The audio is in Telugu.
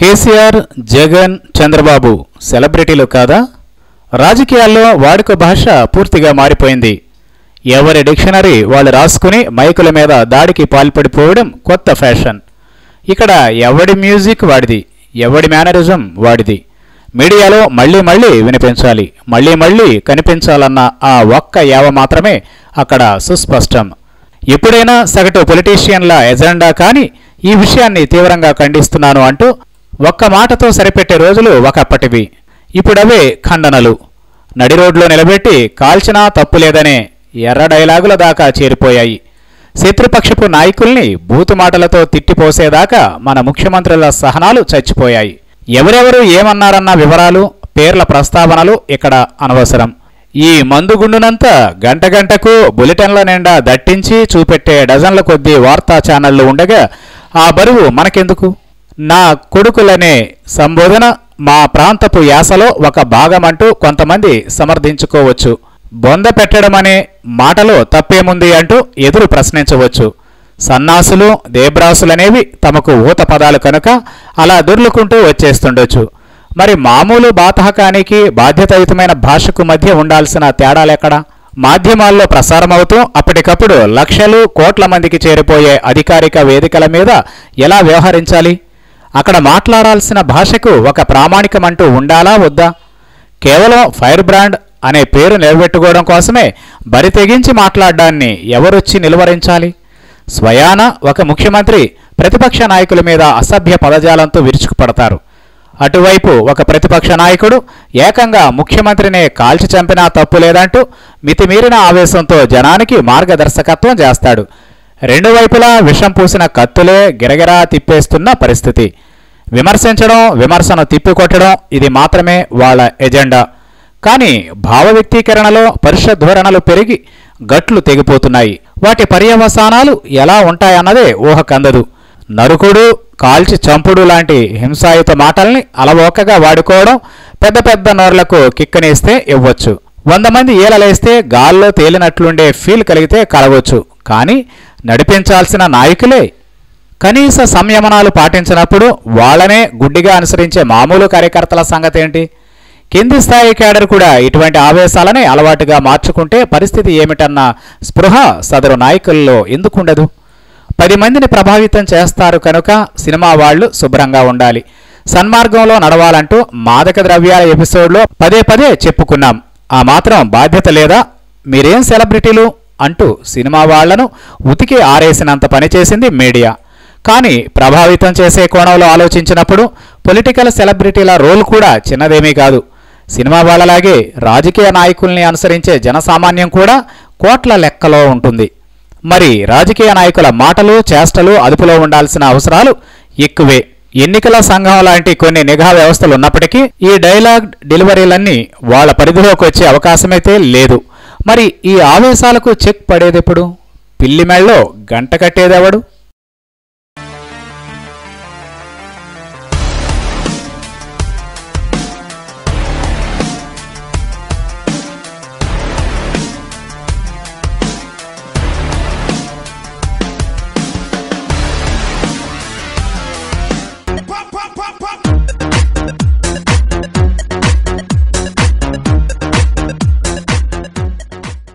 కేసీఆర్, జగన్, చంద్రబాబు సెలబ్రిటీలు కాదా? రాజకీయాల్లో వాడుక భాష పూర్తిగా మారిపోయింది. ఎవరి డిక్షనరీ వాళ్ళు రాసుకుని మైకుల మీద దాడికి పాల్పడిపోవడం కొత్త ఫ్యాషన్. ఇక్కడ ఎవడి మ్యూజిక్ వాడిది, ఎవడి మేనరిజం వాడిది. మీడియాలో మళ్లీ మళ్లీ వినిపించాలి, మళ్లీ మళ్లీ కనిపించాలన్న ఆ ఒక్క యావ మాత్రమే అక్కడ సుస్పష్టం. ఎప్పుడైనా సగటు పొలిటీషియన్ల ఎజెండా కానీ ఈ విషయాన్ని తీవ్రంగా ఖండిస్తున్నాను అంటూ ఒక్క మాటతో సరిపెట్టే రోజులు ఒకప్పటివి. ఇప్పుడవే ఖండనలు. నడి రోడ్లో నిలబెట్టి కాల్చినా తప్పులేదనే ఎర్ర డైలాగుల దాకా చేరిపోయాయి. శత్రుపక్షపు నాయకుల్ని బూతు మాటలతో తిట్టిపోసేదాకా మన ముఖ్యమంత్రుల సహనాలు చచ్చిపోయాయి. ఎవరెవరు ఏమన్నారన్న వివరాలు, పేర్ల ప్రస్తావనలు ఇక్కడ అనవసరం. ఈ మందుగుండునంతా గంట గంటకు బులెటిన్ల నిండా దట్టించి చూపెట్టే డజన్ల కొద్దీ వార్తా ఛానళ్లు ఉండగా ఆ బరువు మనకెందుకు? నా కొడుకులనే సంబోధన మా ప్రాంతపు యాసలో ఒక భాగమంటూ కొంతమంది సమర్థించుకోవచ్చు. బొంద పెట్టడమనే మాటలో తప్పేముంది అంటూ ఎదురు ప్రశ్నించవచ్చు. సన్నాసులు, దేబ్రాసులనేవి తమకు ఊత పదాలు కనుక అలా దొర్లుకుంటూ వచ్చేస్తుండొచ్చు. మరి మామూలు బాతహకానికి బాధ్యతాయుతమైన భాషకు మధ్య ఉండాల్సిన తేడాలెక్కడా? మాధ్యమాల్లో ప్రసారమవుతూ అప్పటికప్పుడు లక్షలు, కోట్ల మందికి చేరిపోయే అధికారిక వేదికల మీద ఎలా వ్యవహరించాలి? అక్కడ మాట్లాడాల్సిన భాషకు ఒక ప్రామాణికమంటూ ఉండాలా వద్దా? కేవలం ఫైర్ బ్రాండ్ అనే పేరు నిలబెట్టుకోవడం కోసమే బరి తెగించి మాట్లాడ్డాన్ని ఎవరొచ్చి నిలువరించాలి? స్వయాన ఒక ముఖ్యమంత్రి ప్రతిపక్ష నాయకుల మీద అసభ్య పదజాలంతో విరుచుకుపడతారు. అటువైపు ఒక ప్రతిపక్ష నాయకుడు ఏకంగా ముఖ్యమంత్రినే కాల్చి చంపినా తప్పు లేదంటూ మితిమీరిన ఆవేశంతో జనానికి మార్గదర్శకత్వం చేస్తాడు. రెండు వైపులా విషం పూసిన కత్తులే గిరగిరా తిప్పేస్తున్న పరిస్థితి. విమర్శించడం, విమర్శను తిప్పికొట్టడం ఇది మాత్రమే వాళ్ళ ఎజెండా. కానీ భావ వ్యక్తీకరణలో పరుష ధోరణలు పెరిగి గట్లు తెగిపోతున్నాయి. వాటి పర్యవసానాలు ఎలా ఉంటాయన్నదే ఊహకందదు. నరుకుడు, కాల్చి చంపుడు లాంటి హింసాయుత మాటల్ని అలవోకగా వాడుకోవడం, పెద్ద పెద్ద నోర్లకు కిక్కనేస్తే ఇవ్వచ్చు. 100 మంది ఈలలేస్తే గాల్లో తేలినట్లుండే ఫీల్ కలిగితే కలవచ్చు. కానీ నడిపించాల్సిన నాయకులే కనీస సంయమనాలు పాటించినప్పుడు వాళ్లనే గుడ్డిగా అనుసరించే మామూలు కార్యకర్తల సంగతేంటి? కింది స్థాయి కేడర్ కూడా ఇటువంటి ఆవేశాలనే అలవాటుగా మార్చుకుంటే పరిస్థితి ఏమిటన్న స్పృహ సదరు నాయకుల్లో ఎందుకుండదు? 10 మందిని ప్రభావితం చేస్తారు కనుక సినిమా వాళ్లు శుభ్రంగా ఉండాలి, సన్మార్గంలో నడవాలంటూ మాదక ద్రవ్యాల ఎపిసోడ్లో పదే పదే చెప్పుకున్నాం. ఆ మాత్రం బాధ్యత లేదా? మీరేం సెలబ్రిటీలు అంటూ సినిమా వాళ్లను ఉతికి ఆరేసినంత పనిచేసింది మీడియా. కానీ ప్రభావితం చేసే కోణంలో ఆలోచించినప్పుడు పొలిటికల్ సెలబ్రిటీల రోల్ కూడా చిన్నదేమీ కాదు. సినిమా వాళ్ళలాగే రాజకీయ నాయకుల్ని అనుసరించే జనసామాన్యం కూడా కోట్ల లెక్కలో ఉంటుంది. మరి రాజకీయ నాయకుల మాటలు, చేష్టలు అదుపులో ఉండాల్సిన అవసరాలు ఎక్కువే. ఎన్నికల సంఘం లాంటి కొన్ని నిఘా వ్యవస్థలు ఉన్నప్పటికీ ఈ డైలాగ్ డెలివరీలన్నీ వాళ్ళ పరిధిలోకి వచ్చే అవకాశమైతే లేదు. మరి ఈ ఆవేశాలకు చెక్ పడేదెప్పుడు? పిల్లి మెళ్ళలో గంట కట్టేదెవడు?